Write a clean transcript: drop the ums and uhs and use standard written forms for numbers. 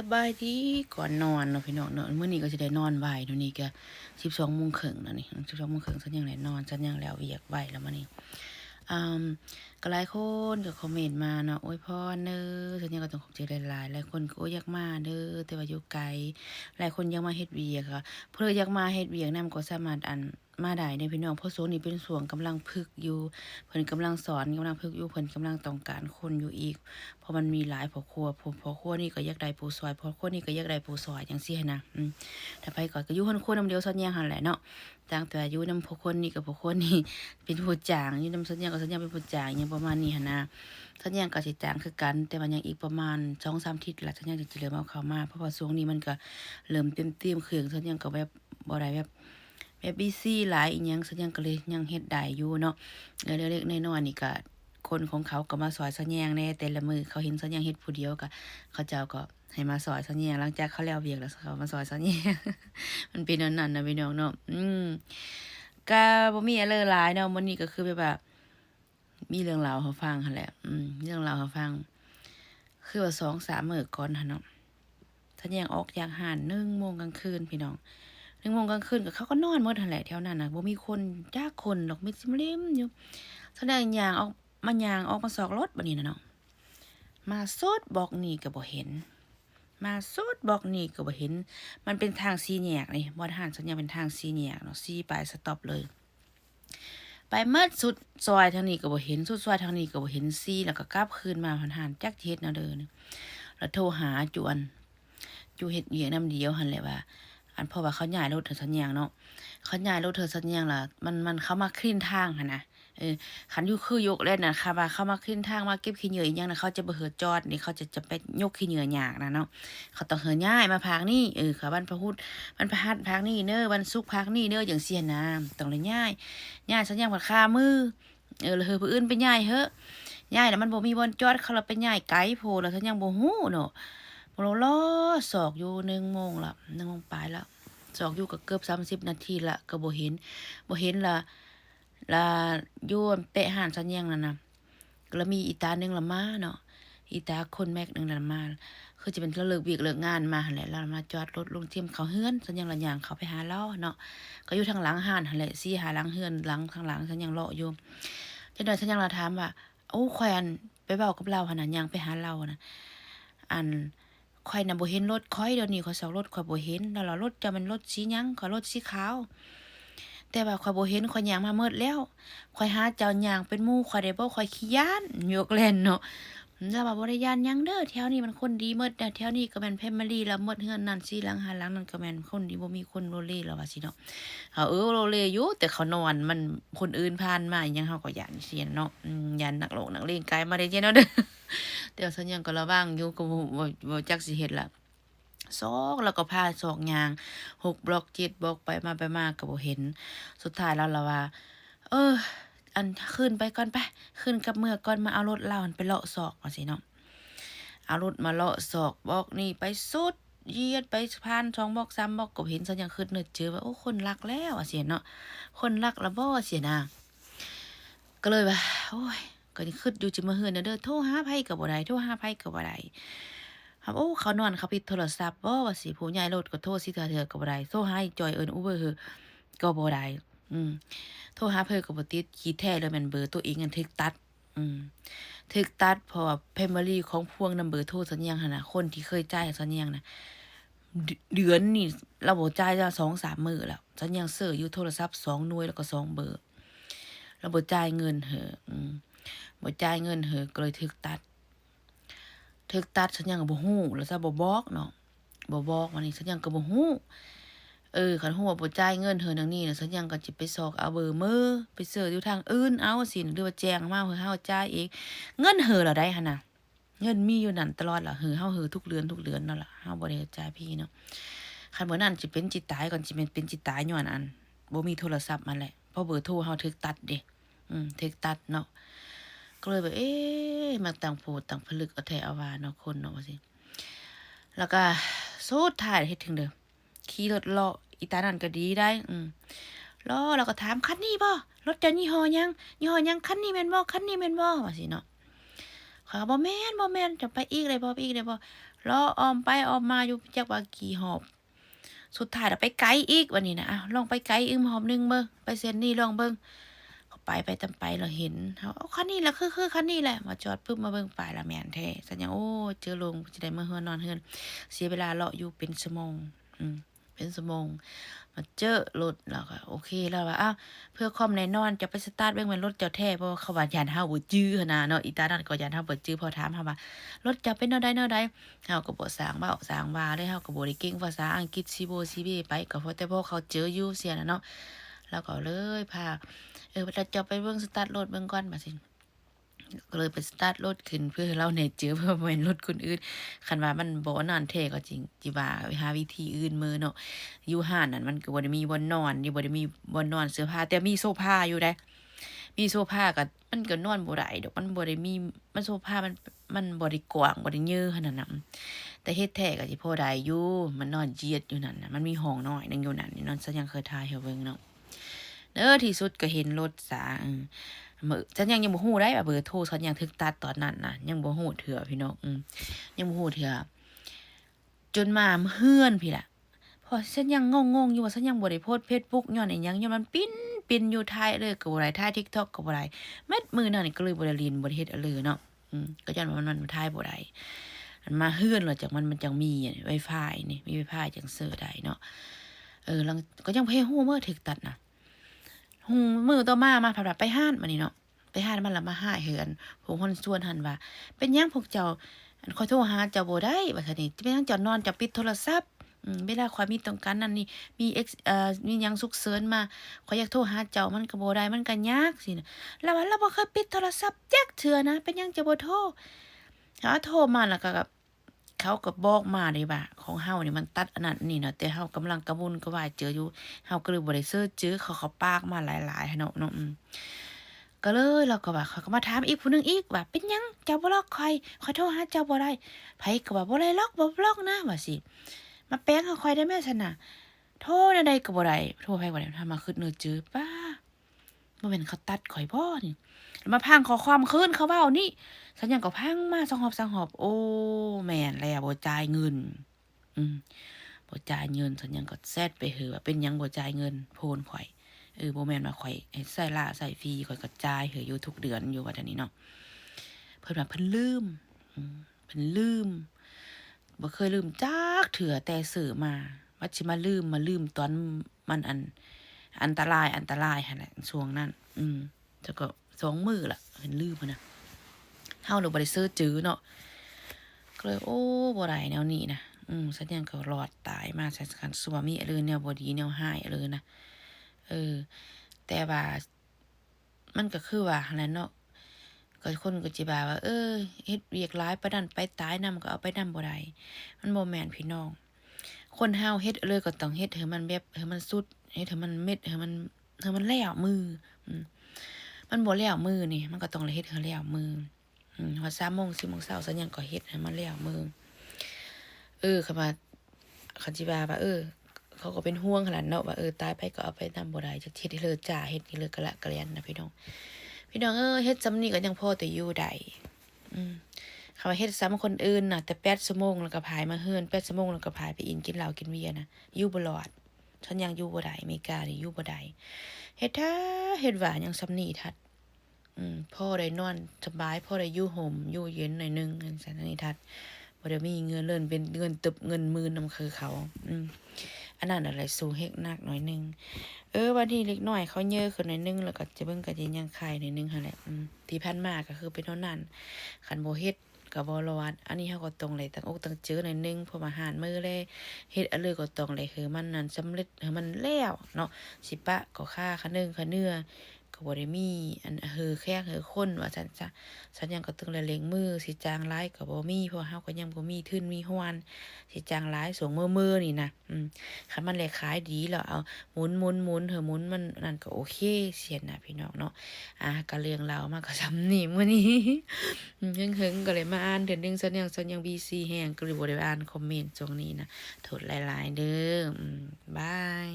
สบายดีก่อนนอนเนาะพี่น้องเนาะมื้อนี้ก็สิได้นอนไวเดี๋ยวนี้ก็12:30แล้วนี่12:30ฉันยังได้นอนฉันยังแล้วเวียกไว้แล้วมื้อนี้อ่าก็หลายคนก็คอมเมนต์มาเนาะอวยพรเด้อฉันยังก็ต้องขอบใจหลายๆหลายคนก็โอ้ยอยากมาเด้อแต่ว่าอยู่ไกลหลายคนอยากมาเฮ็ดเวียกค่ะเพิ่นอยากมาเฮ็ดเวียกนำก็สามารถมาได้เด้พี่น้องเพราะช่วงนี้เป็นช่วงกำลังฝึกอยู่เพิ่นกำลังสอนกำลังฝึกอยู่เพิ่นกำลังต้องการคนอยู่อีก เพราะมันมีหลายพ่อครัวพ่อครัวนี่ก็อยากได้ผู้ซอยพ่อครัวนี่ก็อยากได้ผู้ซอยจังซี่หั้นนะถ้าไปก็อยู่คนนำเดียวซันแยงหั่นแหละเนาะต่างแต่อยู่นำพ่อคนนี่กับพ่อคนนี่เป็นผู้จ้างอยู่นำซันแยงกับซันแยงเป็นผู้จ้างหยังประมาณนี้หั่นนะซันแยงก็สิจ้างคือกันแต่ว่ายังอีกประมาณ2-3อาทิตย์ล่ะซันแยงถึงจะเริ่มเอาเข้ามาเพราะว่าช่วงนี้มันก็เริ่มเต็มเครื่องซันแยงก็แบบบ่ได้แบบบิซีหลายอีหยังซันแยงก็เลยยังเฮ็ดได้อยู่เนาะเล็กๆน้อยๆนี่ก็ คนของเขาก็มาซอยซะแยงแน่แต่ละมือเขาเห็นซะแยงเฮ็ดผู้เดียวก็เขาเจ้าก็ให้มาซอยซะแยงหลังจากเขาแล้วเวียกแล้วเขามาซอยซะแยงมันเป็นอันนั้นน่ะพี่น้องเนาะก็บ่มีอะไรหลายเนาะมื้อนี้ก็คือแบบว่ามีเรื่องราวให้ฟังหั่นแหละเรื่องราวให้ฟังคือว่า2-3มื้อก่อนหั่นเนาะซะแยงออกจากห้าน 1:00 นกลางคืนพี่น้อง1:00 นกลางคืนก็เขาก็นอนหมดหั่นแหละแถวนั้นน่ะบ่มีคนจักคนดอกมิดซิมริมอยู่แสดงย่างออกมาซอกรถบัดนี้น่ะเนาะมาสุดบอกนี่ก็บ่เห็นมาสุดบอกนี่ก็บ่เห็นมันเป็นทางสี่แยกนี่บ่ทันสัญญาณเป็นทางสี่แยกเนาะสี่ปลายสต็อปเลยไปหมดสุดซอยทางนี้ก็บ่เห็นสุดซอยทางนี้ก็บ่เห็นสี่แล้วก็กลับคืนมาหันๆจักสิเฮ็ดแนวเด้อแล้วโทรหาจูเฮ็ดเวียกนำเดียวหั่นแหละว่าเพราะว่าเขาย้ายรถเถิดสัญญางเนาะเขาย้ายรถเถิดสัญญางล่ะมันเข้ามาคลีนทางหั่นนะคันอยู่คือยกแล่นน่ะค่ะว่าเขามาคลีนทางมาเก็บขี้เหงื่ออีหยังน่ะเขาจะบ่เหิดจอดนี่เขาจะไปยกขี้เหงื่อยากน่ะเนาะเขาต้องเหินย้ายมาพากนี่ค่ะวันพระพุธวันพฤหัสพากนี่เด้อวันศุกร์พากนี่เด้อจังซี้นะต้องเลยย้ายสัญญางบัดคามือแล้วผู้อื่นไปย้ายเหอะย้ายแล้วมันบ่มีบ่อนจอดเขาแล้วไปย้ายไกลโพดแล้วสัญญางบ่ฮู้เนาะ เราล้อศอกอยู่1 โมงละ1 โมงปลายแล้วศอกอยู่ก็เกือบ30 นาทีละก็บ่เห็นละอยู่เปะห่านซันแยงนั่นน่ะแล้วมีอีตาหนึงละมาเนาะอีตาคนแม็กหนึงละมาคือจะเป็นเลิกเวียกเลิกงานมาหั่นแหละแล้วมาจอดรถลงเทียมเขาเฮือนซันแยงละย่างเขาไปหาเลาเนาะก็อยู่ทางหลังห้านหั่นแหละสิหาหลังเฮือนหลังทางหลังซันแยงเลาะอยู่จังได๋ซันแยงละถามว่าโอ้ข่อยไปเว้ากับเราหั่นน่ะย่างไปหาเราน่ะอัน ข่อยน่ะบ่เห็นรถข่อยเดี๋ยวนี้ข่อยซอกรถข่อยบ่เห็นแล้วล่ะรถเจ้ามันรถสีหยังข่อยรถสีขาวแต่ว่าข่อยบ่เห็นข่อยย่างมาเมิดแล้วข่อยหาเจ้าย่างเป็นหมู่ข่อยได้บ่ข่อยขี้ย้านยกแล่นเนาะแล้วว่าบ่ได้ย้านหยังเด้อแถวนี้มันคนดีเมิดแถวนี้ก็แม่น Family แล้วหมดเฮือนนั่น4หลัง5หลังนั่นก็แม่นคนดีบ่มีคนโลเลแล้วว่าสิเนาะเขาโลเลอยู่แต่เขานอนมันคนอื่นผ่านมาอิหยังเฮาก็ย้านเซียนเนาะย้านนักโลกนักเลงกายมาได้เด้เนาะเด้อเดี๋ยวซันยังก็ระวังอยู่ก็บ่จักสิเฮ็ดล่ะ ซอกแล้วก็พาศอกยาง6 บล็อก7 บล็อกไปมาก็บ่เห็นสุดท้ายแล้วล่ะว่าเอออันขึ้นไปก่อนไปขึ้นกับเมื่อก่อนมาเอารถเราหั่นไปเลาะศอกว่าสิเนาะเอารถมาเลาะศอกบล็อกนี่ไปสุดเหยียดไปผ่าน2 บล็อก3 บล็อกก็เห็นซันยังคิดนึกเจอว่าโอ้คนรักแล้วว่าสิเนาะคนรักแล้วบ่สินะก็เลยว่าโอ้ยก็นี่คิดอยู่จิมาเฮือนเด้อโทรหาไผก็บ่ได้โทรหาไผก็บ่ได้ ครับโอ้เขานอนเขาปิดโทรศัพท์บ่ว่าสิผู้ใหญ่รถก็โทรสิเทื่อก็บ่ได้โทรหาอีจอยเอิ้น Uber ก็บ่ได้อืมโทรหาเพิ่นก็บ่ติดขี้แท้เลยแม่นเบอร์ตัวเองอันถึกตัดอืมถึกตัดเพราะว่า Family ของพวงนำเบอร์โทรสัญญาณหั่นน่ะคนที่เคยจ่ายสัญญาณน่ะเดือนนี่เราบ่จ่ายจะ2-3มื้อแล้วสัญญาณเซอร์อยู่โทรศัพท์2หน่วยแล้วก็2เบอร์เราบ่จ่ายเงินเหอะบ่จ่ายเงินเหอะก็เลยถึกตัดฉันยังก็บ่ฮู้แล้วซะบ่บอกเนาะบ่บอกว่านี่ฉันยังก็บ่ฮู้คันฮู้ว่าบ่จ่ายเงินเทื่อหนึ่งนี่น่ะฉันยังก็สิไปซอกเอาเบอร์มือไปเสิร์ชอยู่ทางอื่นเอาสิหรือว่าแจ้งมาเพื่อเฮาจ่ายเองเงินเหอแล้วได้หั่นน่ะเงินมีอยู่นั่นตลอดล่ะเฮาทุกเดือนนั่นล่ะเฮาบ่ได้จ่ายพี่เนาะคันมื้อนั้นสิเป็นจิตตายก่อนสิเป็นจิตตายย้อนบ่มีโทรศัพท์มันแหละเพราะเบอร์โทรเฮาถูกตัดเด้ถูกตัดเนาะ ก็เลยแบบมันต่างโพดต่างผลึกเอาแท้เอาว่าเนาะคนเนาะว่าสิแล้วก็สุดท้ายเฮ็ดถึงเด้อขี่รถเลาะอีตานั่นก็ดีได้เลาะแล้วก็ถามคันนี้บ่รถเจ้ายี่ห้อหยังคันนี้แม่นบ่ว่าสิเนาะเขาก็บ่แม่นจะไปอีกได้บ่ ล้อออมไปออมมาอยู่จักว่ากี่หอบสุดท้ายเราไปไกลอีกวันนี้นะลองไปไกลอีกหอบนึงเบิ่งไปเส้นนี้ลองเบิ่งเขาไปตามไปเราเห็นเขาเอาคันนี้แหละคือคันนี้แหละมาจอดปึ๊บมาเบิ่งป้ายละแม่นแท้สัญญาโอ้เจอลงจะได้มาเฮือนนอนเฮือนเสียเวลาเลาะอยู่เป็นชั่วโมงเป็นชั่วโมงมาเจอรถแล้วก็โอเคแล้วว่าเพื่อความแน่นอนจะไปสตาร์ทเบิ่งมันรถเจ้าแท้เพราะเขาว่าย่านเฮาบ่จื้อหั้นน่ะเนาะอีตานั่นก็ย่านเฮาบ่จื้อพอถามเฮาว่ารถจะเป็นแนวใดเฮาก็บ่สร้างเว้าสร้างว่าเลยเฮาก็บ่ได้เก่งภาษาอังกฤษซิโบซิเบ้ไปก็เพราะแต่พอเขาเจออยู่เสียน่ะเนาะแล้วก็เลยพาเราจะไปเบิ่งสตาร์ทรถเบิ่งก่อนบัดนี้ก็เลยไปสตาร์ทรถขึ้นเพื่อเราเนี่ยเจอเพื่อบ่แม่นรถคนอื่นคันว่ามันบ่นั่นแท้ก็จริงจิว่าไปหาวิธีอื่นมื้อเนาะอยู่ห้านนั่นมันก็บ่ได้มีบ่อนนอนบ่ได้มีบ่อนนอนเสื้อผ้าแต่มีโซฟาอยู่เด้มีโซฟาก็มันก็นอนบ่ได้ดอกมันบ่ได้มีมันโซฟามันบ่ได้กว้างบ่ได้เยอะขนาดนั้นแต่เฮ็ดแท้ก็สิพอได้อยู่มันนอนเหยียดอยู่นั่นน่ะมันมีห้องน้อยนึงอยู่นั่นนี่นอนซะยังเคยถ่ายให้เบิ่งเนาะที่สุดก็เห็นรถซะฉันยังบ่ฮู้ได้ว่าเบอร์โทรฉันยังถึกตัดตอนนั้นน่ะยังบ่ฮู้เถื่อพี่น้องยังบ่ฮู้เถื่อจนมาเฮือนพี่ล่ะเพราะฉันยังงงๆอยู่ว่าฉันยังบ่ได้โพสต์ Facebook ย้อนอิหยังย้อนมันปิ้นอยู่ท้ายเลยก็บ่ได้ถ่าย TikTok ก็บ่ได้แม้มื้อนั้นนี่ก็เลยบ่ได้เล่นบ่ได้เฮ็ดอะเลยเนาะก็ย้อนว่ามันถ่ายบ่ได้อันมาเฮือนแล้วจากมันจังมี Wi-Fi นี่มี Wi-Fi จังเสิร์ชได้เนาะลังก็ยังบ่ฮู้มื้อถึกตัดน่ะ มือต่อมาผัดไปห้านมานี่เนาะไปห้านมันละมาห้าเหือนผมคนส่วนหันว่าเป็นยังพวกเจ้าขอโทรหาเจ้าบ่ได้ว่าซั่นนี่จะเป็นยังเจ้านอนจะปิดโทรศัพท์เวลาข่อยมีต้องการนั่นนี่มีมีหยังฉุกเฉินมาข่อยอยากโทรหาเจ้ามันก็บ่ได้มันก็ยากสินะแล้วว่าเราบ่เคยปิดโทรศัพท์จักเทื่อนะเป็นยังจะบ่โทรโทรมาแล้วก็เขาก็บอกมาเลยว่าของเฮานี่มันตัดอันนั้นนี่เนาะแต่เฮากำลังกระวนกระวายเจออยู่เฮาก็เลยบ่ได้เสิร์ชเจอเขาปากมาหลายๆเนาะก็เลยเราก็ว่าเขาก็มาถามอีกผู้หนึงอีกว่าเป็นหยังเจ้าบ่ล็อกข่อยโทรหาเจ้าบ่ได้ไผก็ว่าบ่ได้ล็อกบ่ล็อกนะว่าสิมาแปลงให้ข่อยได้แม่ซั่นน่ะโทรแนวใดก็บ่ได้โทรไผบ่ได้ถ้ามาคิดเนื้อจือป้าบ่แม่นเขาตัดข่อยบ่นี่แล้วมาพังข้อความคืนเขาเว้านี่ฉันยังก็พังมา2หอบโอ้แม่นแล้วบ่จ่ายเงินบ่จ่ายเงินฉันยังก็แซดไปเหอะว่าเป็นหยังบ่จ่ายเงินโพนข่อยบ่แม่นว่าข่อยให้ใช้ล่าใช้ฟรีข่อยก็จ่ายเหอะอยู่ทุกเดือนอยู่ว่าแต่นี้เนาะเพิ่นว่าเพิ่นลืมเพิ่นลืมบ่เคยลืมจักเทื่อแต่ซื้อมาว่าสิมาลืมตอนมันอันตรายหั่นแหละช่วงนั้นแล้วก็2มื้อล่ะเพิ่นลืมหั้นน่ะเฮาเลยบ่ได้เสิร์ชจื้อเนาะก็เลยโอ้บ่ได้แนวนี้นะฉันยังก็รอดตายมาฉันคันซั่วมีอะไรแนวบ่ดีแนวร้ายเลยนะแต่ว่ามันก็คือว่าหั่นแหละเนาะก็คนก็สิว่าเฮ็ดเวียกหลายปานนั้นไปตายนำก็เอาไปนำบ่ได้มันบ่แม่นพี่น้องคนเฮาเฮ็ดเลยก็ต้องเฮ็ดให้มันแบบให้มันสุดเฮ็ดให้มันเม็ดให้มันแล้วมือมันบ่แล้วมือนี่มันก็ต้องเฮ็ดให้แล้วมือฮอด3:00 4:00 เช้าฉันยังก็เฮ็ดให้มันแล้วมือคันว่าคันสิว่าเขาก็เป็นห่วงขนาดเนาะว่าตายไปก็เอาไปนำบ่ได้จักเฮ็ดให้เลยจ้าเฮ็ดนี่เลยกะละกะแล่นนะพี่น้องเฮ็ดส่ำนี้ก็ยังพอแต่อยู่ได้คันว่าเฮ็ดส่ำคนอื่นน่ะแต่8ชั่วโมงแล้วก็ผายมาเฮือน8ชั่วโมงแล้วก็ผายไปอินกินเหล้ากินเบียร์น่ะอยู่บ่รอดฉันยังอยู่บ่ได้อเมริกานี่อยู่บ่ได้เฮ็ดท่าเฮ็ดว่าหยังส่ำนี้ทัดพอได้นอนสบายพอได้อยู่ห่มอยู่เย็นหน่อยนึงจังซั่นนี่ทัดบ่ได้มีเงินเลื่อนเป็นเงินตึบเงินหมื่นนำคือเขาอันนั้นอะไรสู้เฮ็ดหนักหน่อยนึงวันนี้เล็กน้อยเขาเยอะขึ้นหน่อยนึงแล้วก็จะเบิ่งก็สิยังคายหน่อยนึงหั่นแหละที่ผ่านมาก็คือเป็นเท่านั้นคันบ่เฮ็ดก็บ่รอดอันนี้เฮาก็ต้องเลยตั้งอกตั้งใจหน่อยนึงเพราะว่าหารมื้อเลยเฮ็ดอันเลยก็ต้องเลยคือมันนั่นสำเร็จให้มันแล้วเนาะสิปะก็ค่าคะนึงคะเนื้อก็บ่ได้มีอันแค่คนว่าซั่นซะฉันยังก็ต้องเลยเล็งมือสิจ้างหลายก็บ่มีเพราะเฮาก็ยังบ่มีทุนมีฮ้อนสิจ้างหลายส่งมื้อๆนี่นะคันมันแลขายดีแล้วเอาหมุนๆเถอะหมุนมันนั่นก็โอเคเสียน่ะพี่น้องเนาะก็เรื่องราวมาก็ส่ำนี้มื้อนี้หึงๆก็เลยมาอ่านเดือนหนึ่งฉันยังบีซีแฮงก็เลยบ่ได้อ่านคอมเมนต์ช่วงนี้นะโทษหลายๆเด้อบาย